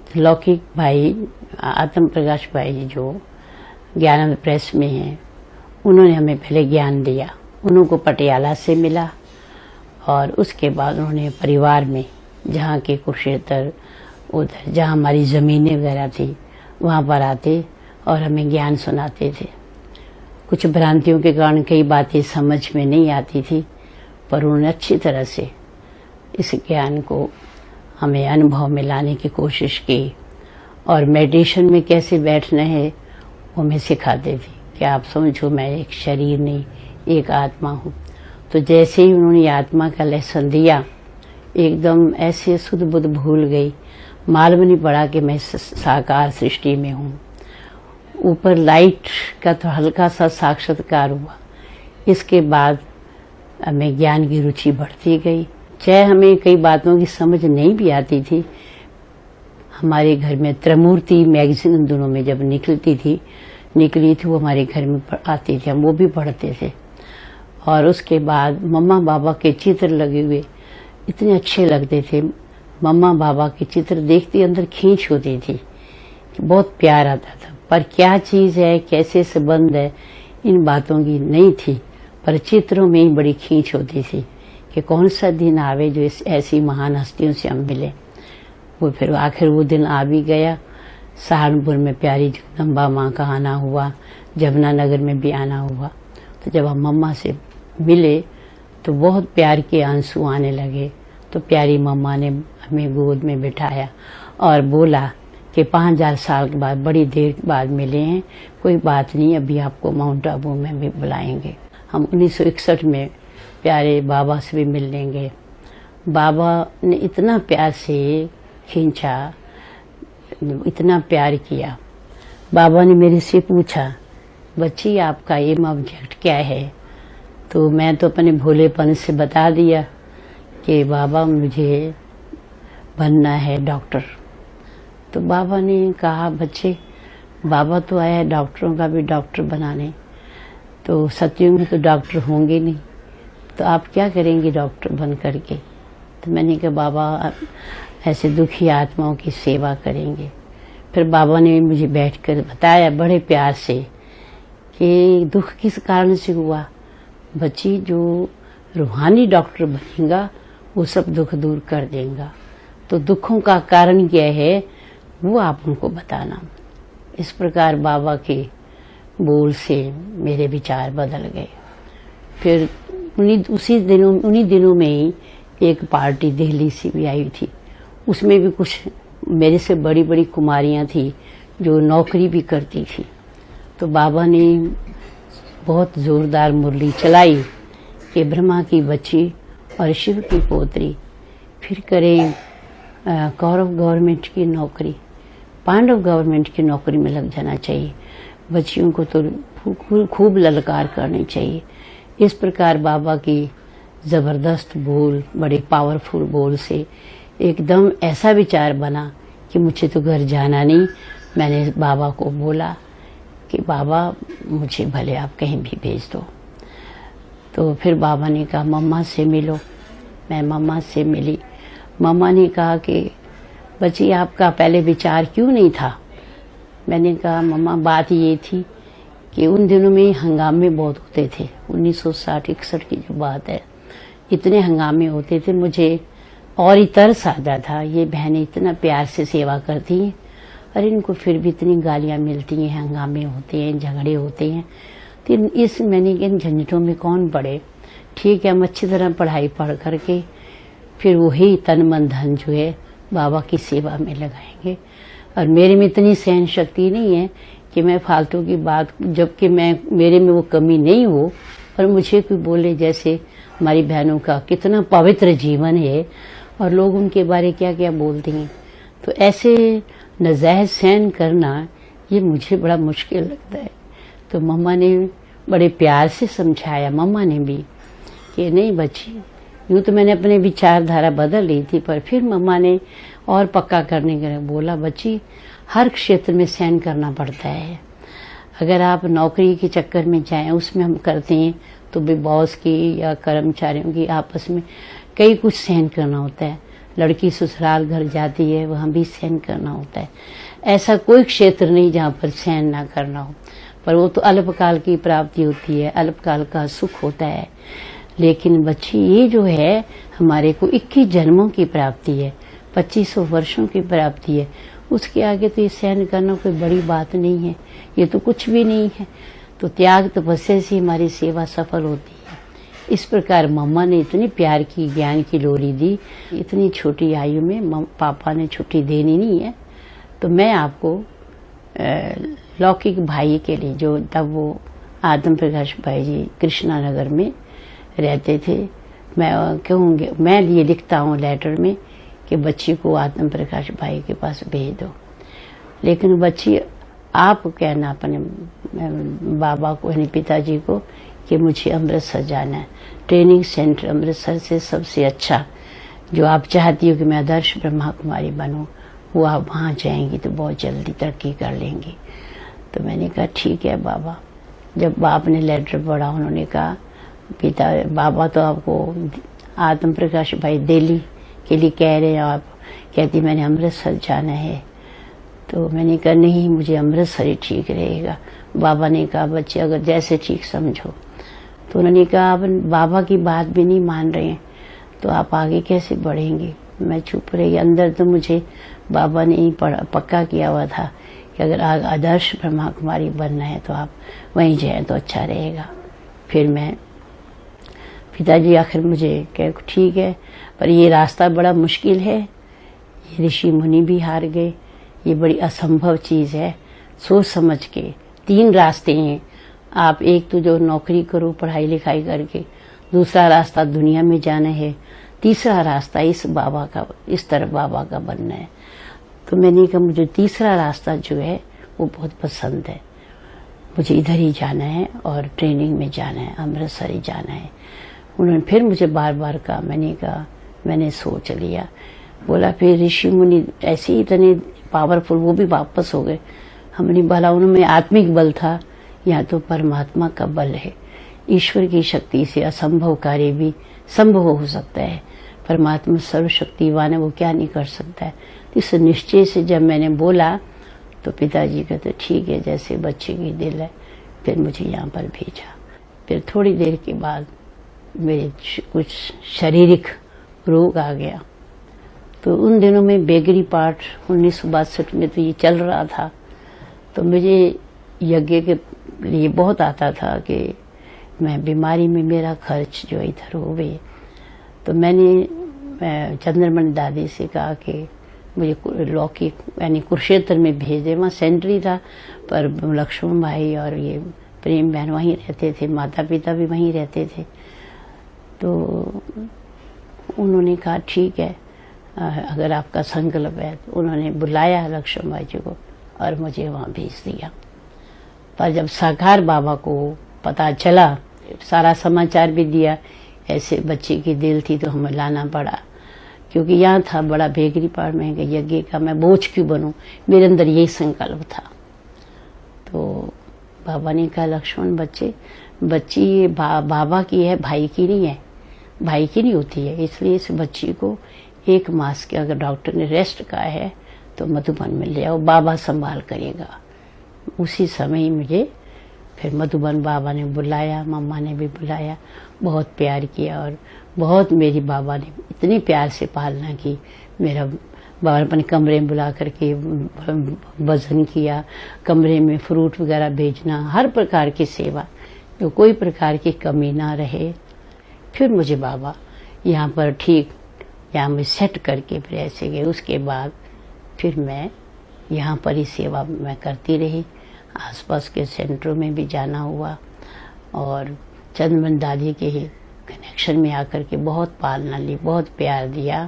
लौकिक भाई आत्म प्रकाश भाई जो ज्ञानंद प्रेस में हैं, उन्होंने हमें पहले ज्ञान दिया। उनको पटियाला से मिला और उसके बाद उन्होंने परिवार में, जहाँ के कुरुक्षेत्र, उधर जहाँ हमारी ज़मीनें वगैरह थी, वहाँ पर आते और हमें ज्ञान सुनाते थे। कुछ भ्रांतियों के कारण कई बातें समझ में नहीं आती थी, पर उन्होंने अच्छी तरह से इस ज्ञान को हमें अनुभव में लाने की कोशिश की। और मेडिटेशन में कैसे बैठना है वो हमें सिखाते थे कि आप समझो मैं एक शरीर नहीं, एक आत्मा हूँ। तो जैसे ही उन्होंने आत्मा का लेसन दिया, एकदम ऐसे सुध बुध भूल गई, मालूम नहीं पड़ा कि मैं साकार सृष्टि में हूँ। ऊपर लाइट का तो हल्का सा साक्षात्कार हुआ। इसके बाद हमें ज्ञान की रुचि बढ़ती गई। चाहे हमें कई बातों की समझ नहीं भी आती थी। हमारे घर में त्रिमूर्ति मैगजीन उन दिनों में जब निकली थी वो हमारे घर में आती थी, हम वो भी पढ़ते थे। और उसके बाद मम्मा बाबा के चित्र लगे हुए इतने अच्छे लगते थे। मम्मा बाबा के चित्र देखते अंदर खींच होती थी, बहुत प्यार आता था। पर क्या चीज़ है, कैसे संबंध है, इन बातों की नहीं थी, पर चित्रों में ही बड़ी खींच होती थी कि कौन सा दिन आवे जो ऐसी महान हस्तियों से हम मिले। वो फिर आखिर वो दिन आ भी गया। सहारनपुर में प्यारी जगदम्बा माँ का आना हुआ, जमुनानगर में भी आना हुआ। तो जब हम मम्मा से मिले तो बहुत प्यार के आंसू आने लगे। तो प्यारी मम्मा ने हमें गोद में बिठाया और बोला कि 5000 साल के बाद, बड़ी देर बाद मिले हैं, कोई बात नहीं, अभी आपको माउंट आबू में भी बुलाएंगे। हम 1961 में प्यारे बाबा से भी मिल लेंगे। बाबा ने इतना प्यार से खींचा, इतना प्यार किया। बाबा ने मेरे से पूछा, बच्ची आपका एम ऑब्जेक्ट क्या है? तो मैं तो अपने भोलेपन से बता दिया कि बाबा मुझे बनना है डॉक्टर। तो बाबा ने कहा, बच्चे बाबा तो आया है डॉक्टरों का भी डॉक्टर बनाने, तो सत्युग में तो डॉक्टर होंगे नहीं, तो आप क्या करेंगे डॉक्टर बन करके? तो मैंने कहा बाबा ऐसे दुखी आत्माओं की सेवा करेंगे। फिर बाबा ने मुझे बैठकर बताया बड़े प्यार से कि दुख किस कारण से हुआ। बच्ची जो रूहानी डॉक्टर बनेगा वो सब दुख दूर कर देगा, तो दुखों का कारण क्या है वो आप उनको बताना। इस प्रकार बाबा के बोल से मेरे विचार बदल गए। फिर उन्हीं दिनों में ही एक पार्टी दिल्ली से भी आई थी। उसमें भी कुछ मेरे से बड़ी बड़ी कुमारियां थी जो नौकरी भी करती थी। तो बाबा ने बहुत जोरदार मुरली चलाई कि ब्रह्मा की बच्ची और शिव की पोत्री फिर करें कौरव गवर्नमेंट की नौकरी, पांडव गवर्नमेंट की नौकरी में लग जाना चाहिए। बच्चियों को तो खूब ललकार करनी चाहिए। इस प्रकार बाबा की जबरदस्त बोल, बड़े पावरफुल बोल से एकदम ऐसा विचार बना कि मुझे तो घर जाना नहीं। मैंने बाबा को बोला कि बाबा मुझे भले आप कहीं भी भेज दो। तो फिर बाबा ने कहा मम्मा से मिलो। मैं मम्मा से मिली। मम्मा ने कहा कि बच्ची आपका पहले विचार क्यों नहीं था? मैंने कहा मम्मा बात ये थी कि उन दिनों में हंगामे बहुत होते थे। 1960-61 की जो बात है, इतने हंगामे होते थे, मुझे और ही तरस आता था। ये बहनें इतना प्यार से सेवा करती हैं और इनको फिर भी इतनी गालियां मिलती हैं, हंगामे होते हैं, झगड़े होते हैं। तो इस मैंने इन झंझटों में कौन पड़े। ठीक है, हम अच्छी तरह पढ़ाई पढ़ करके फिर वही तन मन धन जो है बाबा की सेवा में लगाएंगे। और मेरे में इतनी सहन शक्ति नहीं है कि मैं फालतू की बात, जबकि मेरे में वो कमी नहीं हो, पर मुझे कोई बोले जैसे हमारी बहनों का कितना पवित्र जीवन है और लोग उनके बारे क्या क्या बोलते हैं। तो ऐसे नजायज सहन करना ये मुझे बड़ा मुश्किल लगता है। तो मम्मा ने बड़े प्यार से समझाया, मम्मा ने भी, कि नहीं बच्ची, यूँ तो मैंने अपने विचारधारा बदल ली थी, पर फिर मम्मा ने और पक्का करने के लिए बोला, बच्ची हर क्षेत्र में सहन करना पड़ता है। अगर आप नौकरी के चक्कर में जाएं, उसमें हम करते हैं तो भी बॉस की या कर्मचारियों की आपस में कई कुछ सहन करना होता है। लड़की ससुराल घर जाती है वहाँ भी सहन करना होता है। ऐसा कोई क्षेत्र नहीं जहाँ पर सहन ना करना हो, पर वो तो अल्पकाल की प्राप्ति होती है, अल्पकाल का सुख होता है। लेकिन बच्ची ये जो है हमारे को 21 जन्मों की प्राप्ति है, 2500 वर्षों की प्राप्ति है। उसके आगे तो ये सहन करना कोई बड़ी बात नहीं है, ये तो कुछ भी नहीं है। तो त्याग तपस्या से हमारी सेवा सफल होती है। इस प्रकार मम्मा ने इतनी प्यार की, ज्ञान की लोरी दी। इतनी छोटी आयु में पापा ने छुट्टी देनी नहीं है। तो मैं आपको लौकिक भाई के लिए, जो तब वो आत्म प्रकाश भाई जी कृष्णा नगर में रहते थे, मैं कहूँगी, मैं ये लिखता हूँ लेटर में कि बच्ची को आत्म प्रकाश भाई के पास भेज दो। लेकिन बच्ची आप कहना अपने बाबा को, यानी पिताजी को, कि मुझे अमृतसर जाना है। ट्रेनिंग सेंटर अमृतसर से सबसे अच्छा, जो आप चाहती हो कि मैं आदर्श ब्रह्मा कुमारी बनूं, वो आप वहाँ जाएंगी तो बहुत जल्दी तरक्की कर लेंगी। तो मैंने कहा ठीक है बाबा। जब बाप ने लेटर पढ़ा, उन्होंने कहा पिता बाबा तो आपको आत्म प्रकाश भाई दिल्ली के लिए कह रहे हैं, आप कहती मैंने अमृतसर जाना है। तो मैंने कहा नहीं, मुझे अमृतसर ही ठीक रहेगा। बाबा ने कहा बच्चे अगर जैसे ठीक समझो। तो उन्होंने कहा आप बाबा की बात भी नहीं मान रहे हैं तो आप आगे कैसे बढ़ेंगे। मैं चुप रही। अंदर तो मुझे बाबा ने ही पक्का किया हुआ था कि अगर आदर्श ब्रह्मा कुमारी बनना है तो आप वहीं जाएं तो अच्छा रहेगा। फिर मैं पिताजी आखिर मुझे कह ठीक है, पर ये रास्ता बड़ा मुश्किल है, ये ऋषि मुनि भी हार गए, ये बड़ी असंभव चीज़ है। सोच समझ के 3 रास्ते हैं। आप एक तो जो नौकरी करो पढ़ाई लिखाई करके, दूसरा रास्ता दुनिया में जाना है, तीसरा रास्ता इस तरफ बाबा का बनना है। तो मैंने कहा मुझे तीसरा रास्ता जो है वो बहुत पसंद है, मुझे इधर ही जाना है और ट्रेनिंग में जाना है, अमृतसर ही जाना है। उन्होंने फिर मुझे बार बार कहा, मैंने कहा मैंने सोच लिया। बोला फिर ऋषि मुनि ऐसे ही इतने पावरफुल, वो भी वापस हो गए। हमने बोला उनमें आत्मिक बल था, यहाँ तो परमात्मा का बल है। ईश्वर की शक्ति से असंभव कार्य भी संभव हो सकता है। परमात्मा सर्वशक्तिवान है, वो क्या नहीं कर सकता है। तो इस निश्चय से जब मैंने बोला तो पिताजी कहते ठीक है, जैसे बच्चे की दिल है। फिर मुझे यहाँ पर भेजा। फिर थोड़ी देर के बाद मेरे कुछ शारीरिक रोग आ गया। तो उन दिनों में बेगरी पाठ 1962 में तो ये चल रहा था। तो मुझे यज्ञ के लिए बहुत आता था कि मैं बीमारी में मेरा खर्च जो इधर हो गए। तो मैंने चंद्रमणि दादी से कहा कि मुझे लौकिक यानी कुरुक्षेत्र में भेज दे। वहाँ सेंट्री था, पर लक्ष्मण भाई और ये प्रेम बहन वहीं रहते थे, माता पिता भी वहीं रहते थे। तो उन्होंने कहा ठीक है, अगर आपका संकल्प है। तो उन्होंने बुलाया लक्ष्मण भाई जी को और मुझे वहाँ भेज दिया। पर जब साकार बाबा को पता चला, सारा समाचार भी दिया, ऐसे बच्चे की दिल थी तो हमें लाना पड़ा, क्योंकि यहाँ था बड़ा बेगरी पाड़ में यज्ञ का, मैं बोझ क्यों बनूं, मेरे अंदर यही संकल्प था। तो बाबा ने कहा लक्ष्मण बच्ची ये बाबा की है, भाई की नहीं है, भाई की नहीं होती है। इसलिए इस बच्ची को 1 मास के अगर डॉक्टर ने रेस्ट कहा है तो मधुबन में ले आओ, बाबा संभाल करेगा। उसी समय ही मुझे फिर मधुबन बाबा ने बुलाया, मम्मा ने भी बुलाया, बहुत प्यार किया और बहुत मेरी बाबा ने इतनी प्यार से पालना की। मेरा बाबा अपने कमरे में बुला करके भजन किया, कमरे में फ्रूट वगैरह भेजना, हर प्रकार की सेवा, जो कोई प्रकार की कमी ना रहे। फिर मुझे बाबा यहाँ पर ठीक यहाँ में सेट करके फिर ऐसे गए। उसके बाद फिर मैं यहाँ पर ही सेवा मैं करती रही, आसपास के सेंटरों में भी जाना हुआ और चंद्रमणि दादी के कनेक्शन में आकर के बहुत पालना ली, बहुत प्यार दिया।